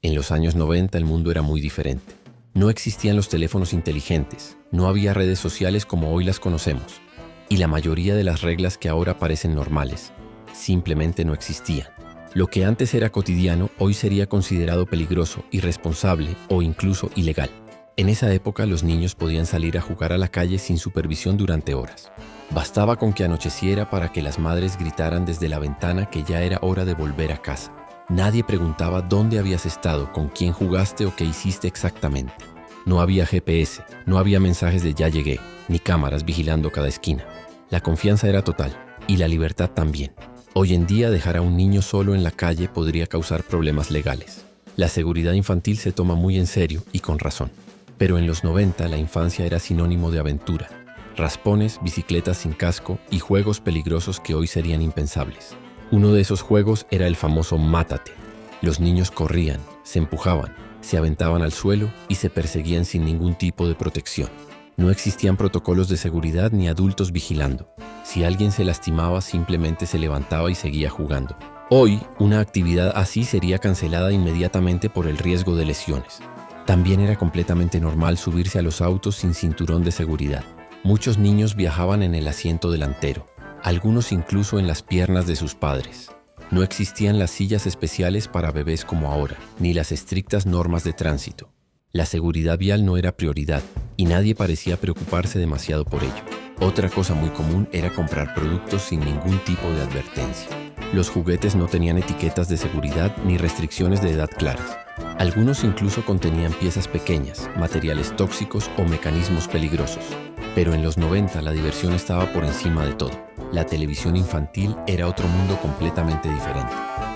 En los años 90 el mundo era muy diferente. No existían los teléfonos inteligentes, no había redes sociales como hoy las conocemos, y la mayoría de las reglas que ahora parecen normales simplemente no existían. Lo que antes era cotidiano hoy sería considerado peligroso, irresponsable o incluso ilegal. En esa época los niños podían salir a jugar a la calle sin supervisión durante horas. Bastaba con que anocheciera para que las madres gritaran desde la ventana que ya era hora de volver a casa. Nadie preguntaba dónde habías estado, con quién jugaste o qué hiciste exactamente. No había GPS, no había mensajes de ya llegué, ni cámaras vigilando cada esquina. La confianza era total, y la libertad también. Hoy en día dejar a un niño solo en la calle podría causar problemas legales. La seguridad infantil se toma muy en serio y con razón. Pero en los 90 la infancia era sinónimo de aventura. Raspones, bicicletas sin casco y juegos peligrosos que hoy serían impensables. Uno de esos juegos era el famoso Mátate. Los niños corrían, se empujaban, se aventaban al suelo y se perseguían sin ningún tipo de protección. No existían protocolos de seguridad ni adultos vigilando. Si alguien se lastimaba, simplemente se levantaba y seguía jugando. Hoy, una actividad así sería cancelada inmediatamente por el riesgo de lesiones. También era completamente normal subirse a los autos sin cinturón de seguridad. Muchos niños viajaban en el asiento delantero, algunos incluso en las piernas de sus padres. No existían las sillas especiales para bebés como ahora, ni las estrictas normas de tránsito. La seguridad vial no era prioridad y nadie parecía preocuparse demasiado por ello. Otra cosa muy común era comprar productos sin ningún tipo de advertencia. Los juguetes no tenían etiquetas de seguridad ni restricciones de edad claras. Algunos incluso contenían piezas pequeñas, materiales tóxicos o mecanismos peligrosos. Pero en los 90 la diversión estaba por encima de todo. La televisión infantil era otro mundo completamente diferente.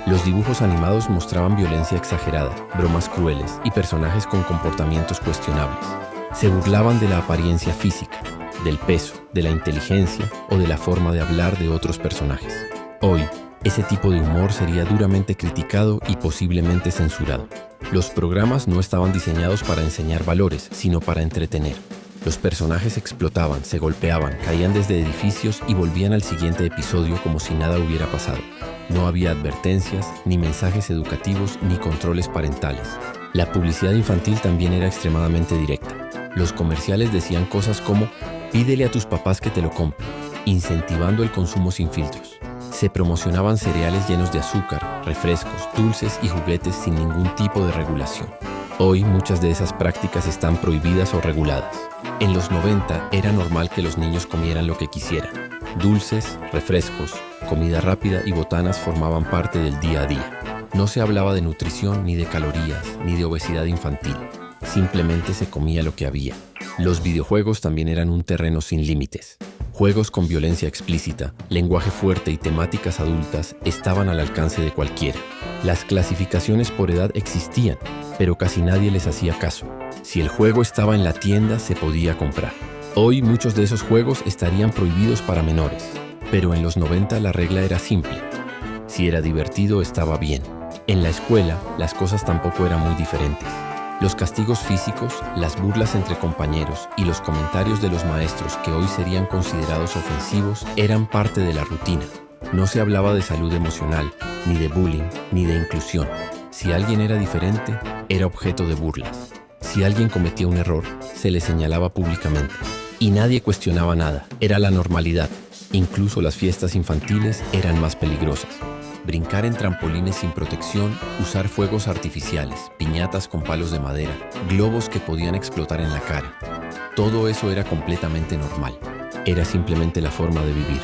Los dibujos animados mostraban violencia exagerada, bromas crueles y personajes con comportamientos cuestionables. Se burlaban de la apariencia física, del peso, de la inteligencia o de la forma de hablar de otros personajes. Hoy, ese tipo de humor sería duramente criticado y posiblemente censurado. Los programas no estaban diseñados para enseñar valores, sino para entretener. Los personajes explotaban, se golpeaban, caían desde edificios y volvían al siguiente episodio como si nada hubiera pasado. No había advertencias, ni mensajes educativos, ni controles parentales. La publicidad infantil también era extremadamente directa. Los comerciales decían cosas como «pídele a tus papás que te lo compren», incentivando el consumo sin filtros. Se promocionaban cereales llenos de azúcar, refrescos, dulces y juguetes sin ningún tipo de regulación. Hoy muchas de esas prácticas están prohibidas o reguladas. En los 90 era normal que los niños comieran lo que quisieran. Dulces, refrescos, comida rápida y botanas formaban parte del día a día. No se hablaba de nutrición, ni de calorías, ni de obesidad infantil. Simplemente se comía lo que había. Los videojuegos también eran un terreno sin límites. Juegos con violencia explícita, lenguaje fuerte y temáticas adultas estaban al alcance de cualquiera. Las clasificaciones por edad existían, pero casi nadie les hacía caso. Si el juego estaba en la tienda, se podía comprar. Hoy muchos de esos juegos estarían prohibidos para menores, pero en los 90 la regla era simple. Si era divertido, estaba bien. En la escuela, las cosas tampoco eran muy diferentes. Los castigos físicos, las burlas entre compañeros y los comentarios de los maestros que hoy serían considerados ofensivos eran parte de la rutina. No se hablaba de salud emocional, ni de bullying, ni de inclusión. Si alguien era diferente, era objeto de burlas. Si alguien cometía un error, se le señalaba públicamente. Y nadie cuestionaba nada, era la normalidad. Incluso las fiestas infantiles eran más peligrosas. Brincar en trampolines sin protección, usar fuegos artificiales, piñatas con palos de madera, globos que podían explotar en la cara. Todo eso era completamente normal. Era simplemente la forma de vivir.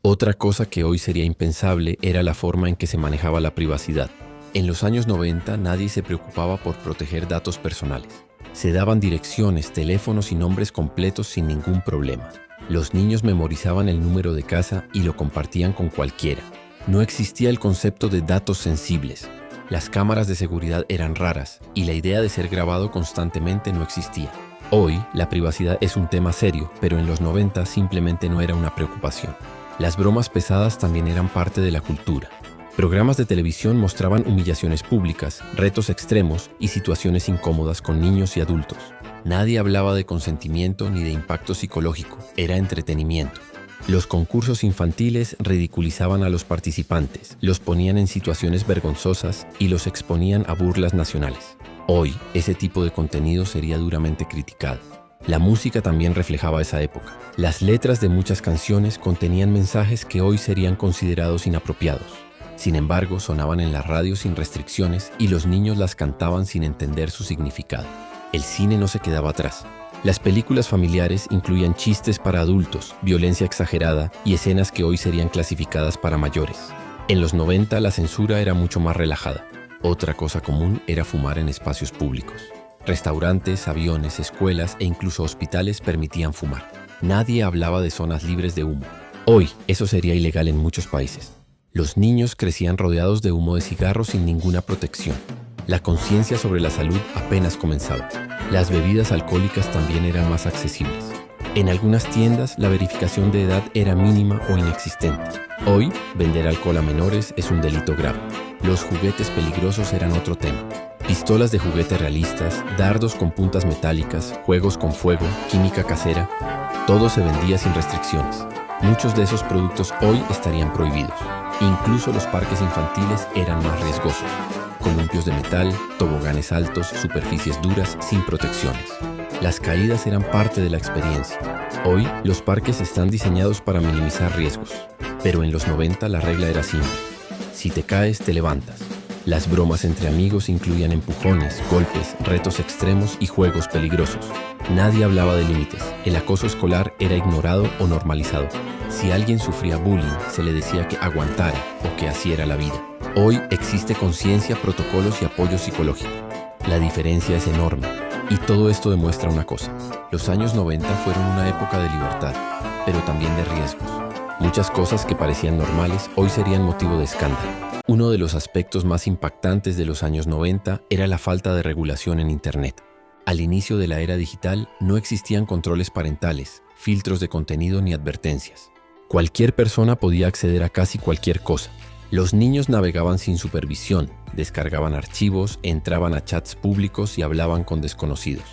Otra cosa que hoy sería impensable era la forma en que se manejaba la privacidad. En los años 90 nadie se preocupaba por proteger datos personales. Se daban direcciones, teléfonos y nombres completos sin ningún problema. Los niños memorizaban el número de casa y lo compartían con cualquiera. No existía el concepto de datos sensibles. Las cámaras de seguridad eran raras y la idea de ser grabado constantemente no existía. Hoy, la privacidad es un tema serio, pero en los 90 simplemente no era una preocupación. Las bromas pesadas también eran parte de la cultura. Programas de televisión mostraban humillaciones públicas, retos extremos y situaciones incómodas con niños y adultos. Nadie hablaba de consentimiento ni de impacto psicológico, era entretenimiento. Los concursos infantiles ridiculizaban a los participantes, los ponían en situaciones vergonzosas y los exponían a burlas nacionales. Hoy, ese tipo de contenido sería duramente criticado. La música también reflejaba esa época. Las letras de muchas canciones contenían mensajes que hoy serían considerados inapropiados. Sin embargo, sonaban en la radio sin restricciones y los niños las cantaban sin entender su significado. El cine no se quedaba atrás. Las películas familiares incluían chistes para adultos, violencia exagerada y escenas que hoy serían clasificadas para mayores. En los 90 la censura era mucho más relajada. Otra cosa común era fumar en espacios públicos. Restaurantes, aviones, escuelas e incluso hospitales permitían fumar. Nadie hablaba de zonas libres de humo. Hoy, eso sería ilegal en muchos países. Los niños crecían rodeados de humo de cigarros sin ninguna protección. La conciencia sobre la salud apenas comenzaba. Las bebidas alcohólicas también eran más accesibles. En algunas tiendas, la verificación de edad era mínima o inexistente. Hoy, vender alcohol a menores es un delito grave. Los juguetes peligrosos eran otro tema. Pistolas de juguete realistas, dardos con puntas metálicas, juegos con fuego, química casera, todo se vendía sin restricciones. Muchos de esos productos hoy estarían prohibidos. Incluso los parques infantiles eran más riesgosos. Columpios de metal, toboganes altos, superficies duras, sin protecciones. Las caídas eran parte de la experiencia. Hoy, los parques están diseñados para minimizar riesgos. Pero en los 90 la regla era simple. Si te caes, te levantas. Las bromas entre amigos incluían empujones, golpes, retos extremos y juegos peligrosos. Nadie hablaba de límites. El acoso escolar era ignorado o normalizado. Si alguien sufría bullying, se le decía que aguantara o que así era la vida. Hoy existe conciencia, protocolos y apoyo psicológico. La diferencia es enorme. Y todo esto demuestra una cosa. Los años 90 fueron una época de libertad, pero también de riesgos. Muchas cosas que parecían normales hoy serían motivo de escándalo. Uno de los aspectos más impactantes de los años 90 era la falta de regulación en Internet. Al inicio de la era digital no existían controles parentales, filtros de contenido ni advertencias. Cualquier persona podía acceder a casi cualquier cosa. Los niños navegaban sin supervisión, descargaban archivos, entraban a chats públicos y hablaban con desconocidos.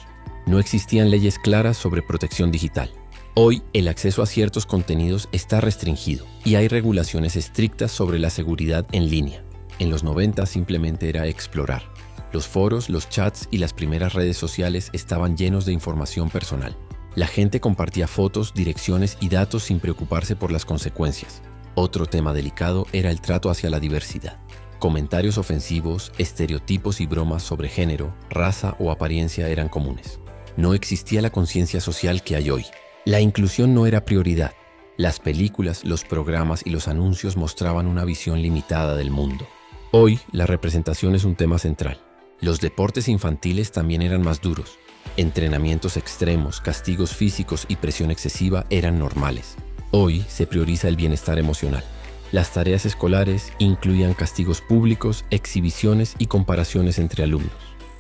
No existían leyes claras sobre protección digital. Hoy, el acceso a ciertos contenidos está restringido y hay regulaciones estrictas sobre la seguridad en línea. En los 90 simplemente era explorar. Los foros, los chats y las primeras redes sociales estaban llenos de información personal. La gente compartía fotos, direcciones y datos sin preocuparse por las consecuencias. Otro tema delicado era el trato hacia la diversidad. Comentarios ofensivos, estereotipos y bromas sobre género, raza o apariencia eran comunes. No existía la conciencia social que hay hoy. La inclusión no era prioridad. Las películas, los programas y los anuncios mostraban una visión limitada del mundo. Hoy, la representación es un tema central. Los deportes infantiles también eran más duros. Entrenamientos extremos, castigos físicos y presión excesiva eran normales. Hoy se prioriza el bienestar emocional. Las tareas escolares incluían castigos públicos, exhibiciones y comparaciones entre alumnos.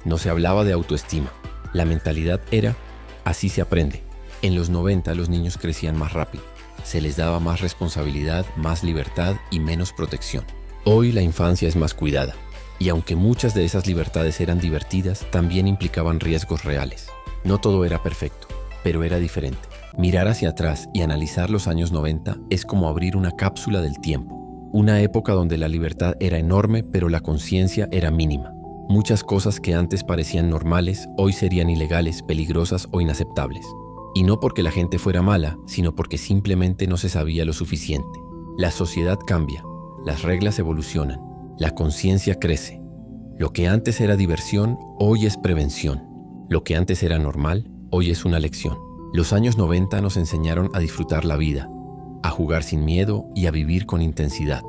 No se hablaba de autoestima. La mentalidad era, así se aprende. En los 90 los niños crecían más rápido. Se les daba más responsabilidad, más libertad y menos protección. Hoy la infancia es más cuidada. Y aunque muchas de esas libertades eran divertidas, también implicaban riesgos reales. No todo era perfecto, pero era diferente. Mirar hacia atrás y analizar los años 90 es como abrir una cápsula del tiempo. Una época donde la libertad era enorme, pero la conciencia era mínima. Muchas cosas que antes parecían normales, hoy serían ilegales, peligrosas o inaceptables. Y no porque la gente fuera mala, sino porque simplemente no se sabía lo suficiente. La sociedad cambia, las reglas evolucionan, la conciencia crece. Lo que antes era diversión, hoy es prevención. Lo que antes era normal, hoy es una lección. Los años 90 nos enseñaron a disfrutar la vida, a jugar sin miedo y a vivir con intensidad.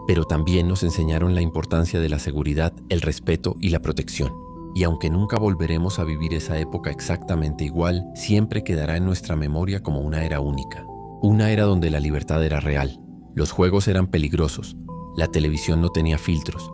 Pero también nos enseñaron la importancia de la seguridad, el respeto y la protección. Y aunque nunca volveremos a vivir esa época exactamente igual, siempre quedará en nuestra memoria como una era única. Una era donde la libertad era real, los juegos eran peligrosos, la televisión no tenía filtros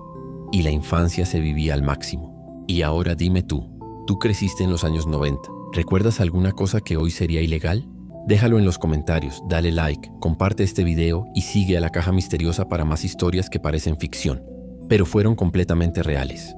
y la infancia se vivía al máximo. Y ahora dime tú creciste en los años 90. ¿Recuerdas alguna cosa que hoy sería ilegal? Déjalo en los comentarios, dale like, comparte este video y sigue a La Caja Misteriosa para más historias que parecen ficción, pero fueron completamente reales.